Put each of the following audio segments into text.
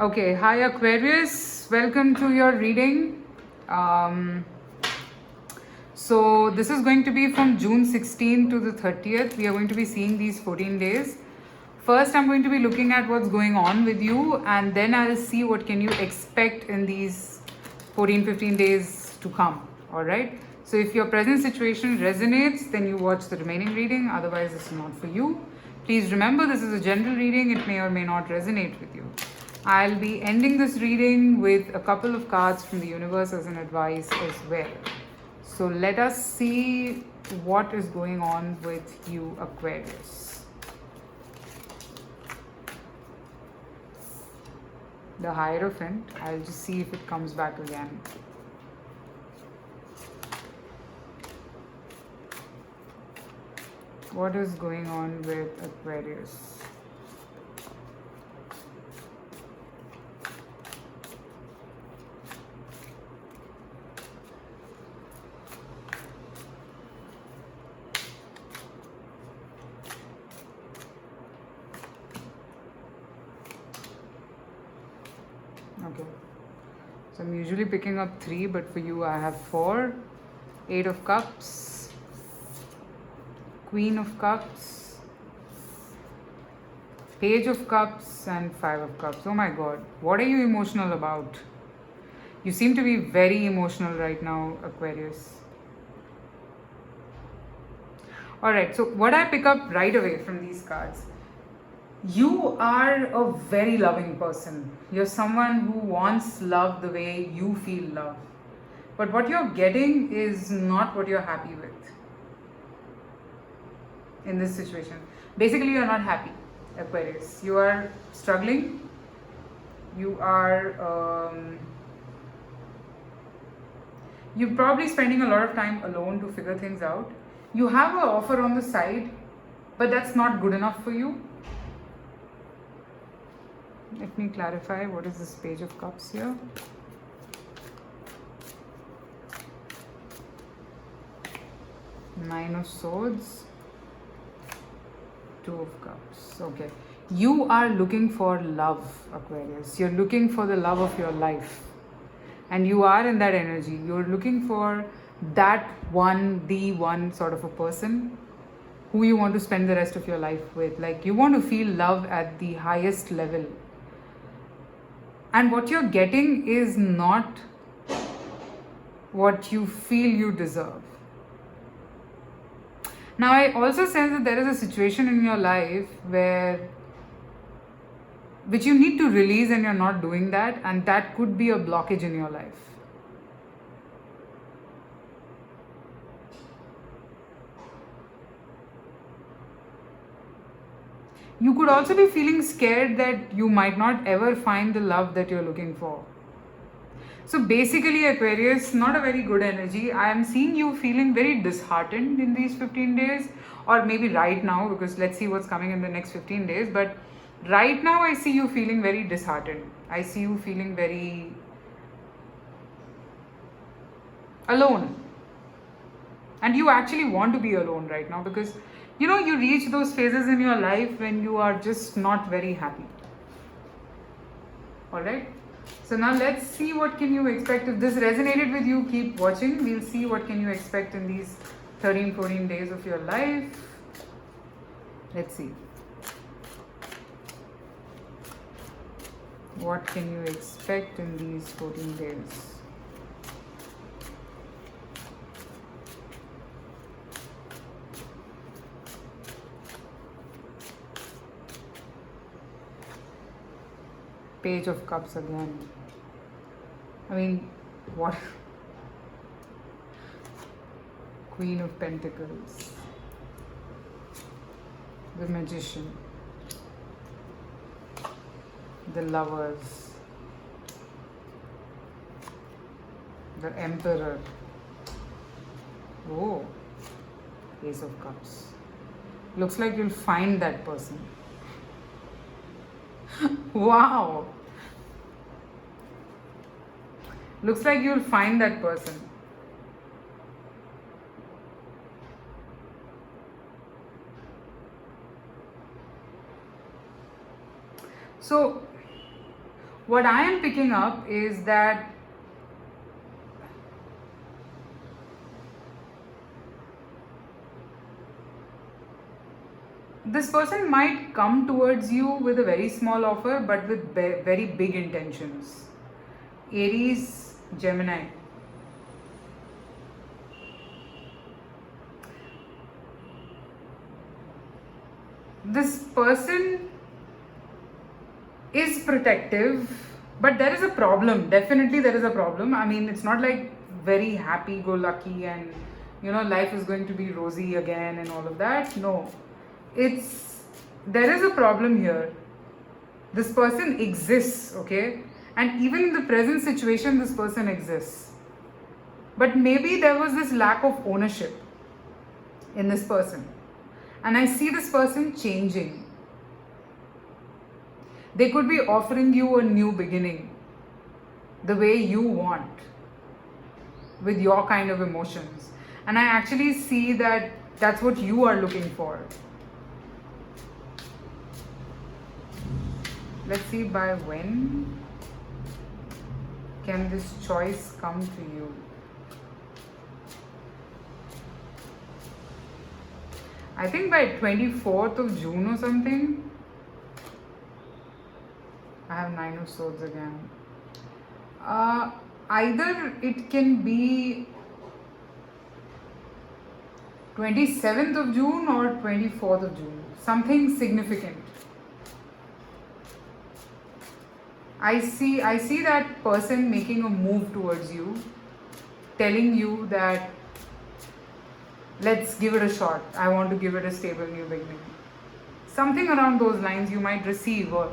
Okay, hi Aquarius, welcome to your reading. Um, so, this is going to be from June 16th to the 30th. We are going to be seeing these 14 days. First, I'm going to be looking at what's going on with you, and then I'll see what can you expect in these 14-15 days to come. All right. So, if your present situation resonates, then you watch the remaining reading. Otherwise, it's not for you. Please remember, this is a general reading. It may or may not resonate with you. I'll be ending this reading with a couple of cards from the universe as an advice as well. So let us see what is going on with you, Aquarius. The Hierophant. I'll just see if it comes back again. What is going on with Aquarius? Okay. So I'm usually picking up 3, but for you I have 4. 8 of Cups. Queen of Cups. Page of Cups and 5 of Cups. Oh my God. What are you emotional about? You seem to be very emotional right now, Aquarius. Alright, so what I pick up right away from these cards, you are a very loving person. You're someone who wants love the way you feel love. But what you're getting is not what you're happy with in this situation. Basically, you're not happy, Aquarius. You are struggling. You are... you're probably spending a lot of time alone to figure things out. You have an offer on the side, but that's not good enough for you. Let me clarify, what is this Page of Cups here? Nine of Swords, 2 of Cups. Okay. You are looking for love, Aquarius. You're looking for the love of your life. And you are in that energy. You're looking for that one, the one sort of a person who you want to spend the rest of your life with. Like, you want to feel love at the highest level. And what you're getting is not what you feel you deserve. Now, I also sense that there is a situation in your life which you need to release, and you're not doing that, and that could be a blockage in your life. You could also be feeling scared that you might not ever find the love that you're looking for. So basically, Aquarius, not a very good energy. I am seeing you feeling very disheartened in these 15 days, or maybe right now, because let's see what's coming in the next 15 days. But right now, I see you feeling very disheartened. I see you feeling very alone. And you actually want to be alone right now because, you reach those phases in your life when you are just not very happy. Alright? So now let's see what can you expect. If this resonated with you, keep watching. We'll see what can you expect in these 13, 14 days of your life. Let's see. What can you expect in these 14 days? Page of Cups again. I mean, what? Queen of Pentacles. The Magician. The Lovers. The Emperor. Oh. Ace of Cups. Looks like you'll find that person. Wow. Looks like you'll find that person. So what I am picking up is that this person might come towards you with a very small offer but with very big intentions. Aries, Gemini. This person is protective, but there is a problem. Definitely there is a problem. I mean, it's not like very happy-go-lucky and life is going to be rosy again and all of that. No. There is a problem here. This person exists, okay? And even in the present situation, this person exists. But maybe there was this lack of ownership in this person. And I see this person changing. They could be offering you a new beginning, the way you want, with your kind of emotions. And I actually see that that's what you are looking for. Let's see, by when can this choice come to you? I think by 24th of June or something. I have 9 of Swords again. Either it can be 27th of June or 24th of June. Something significant. I see that person making a move towards you, telling you that let's give it a shot. I want to give it a stable new beginning. Something around those lines you might receive, or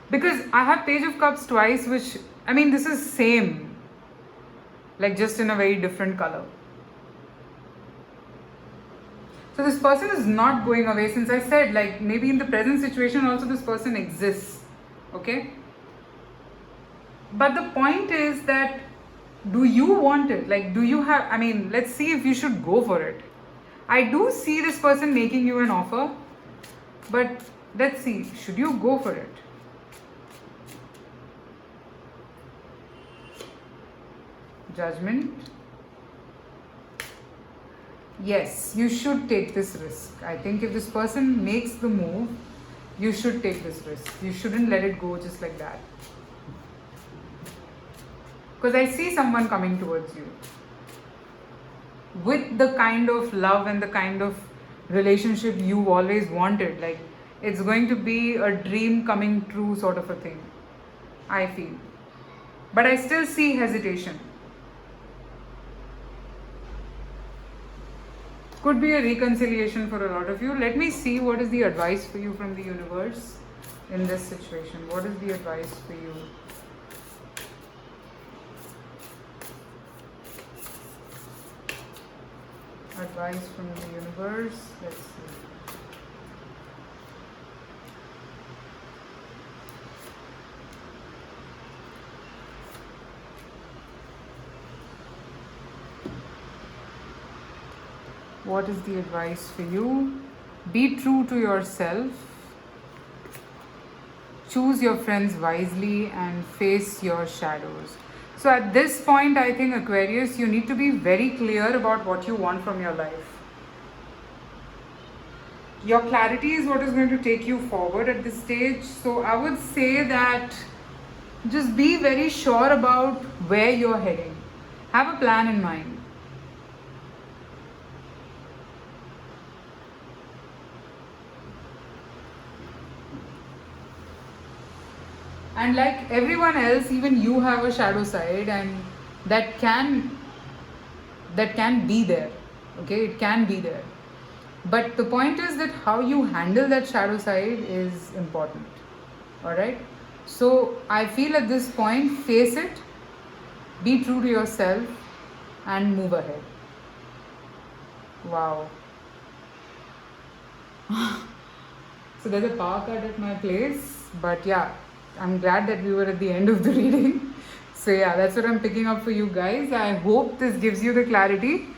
because I have Page of Cups twice, which, I mean, this is same, like just in a very different color. So this person is not going away. Since I said, like, maybe in the present situation also this person exists, okay? But the point is that, do you want it? Like, do you have, I mean, let's see if you should go for it. I do see this person making you an offer, but let's see, should you go for it? Judgment. Yes, you should take this risk. I think if this person makes the move, you should take this risk. You shouldn't let it go just like that. Because I see someone coming towards you with the kind of love and the kind of relationship you've always wanted. Like, it's going to be a dream coming true sort of a thing, I feel. But I still see hesitation. Could be a reconciliation for a lot of you. Let me see what is the advice for you from the universe in this situation. What is the advice for you? Advice from the universe. Let's see. What is the advice for you? Be true to yourself. Choose your friends wisely and face your shadows. So at this point, I think, Aquarius, you need to be very clear about what you want from your life. Your clarity is what is going to take you forward at this stage. So I would say that just be very sure about where you're heading. Have a plan in mind. And like everyone else, even you have a shadow side, and that can be there. Okay, it can be there. But the point is that how you handle that shadow side is important. Alright? So I feel at this point, face it, be true to yourself, and move ahead. Wow. So there's a power cut at my place, but yeah, I'm glad that we were at the end of the reading. So yeah, that's what I'm picking up for you guys. I hope this gives you the clarity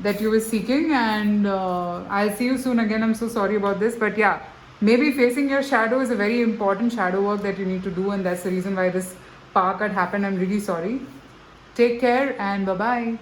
that you were seeking, and I'll see you soon again. I'm so sorry about this, but yeah, maybe facing your shadow is a very important shadow work that you need to do, and that's the reason why this power cut happened. I'm really sorry. Take care and bye bye.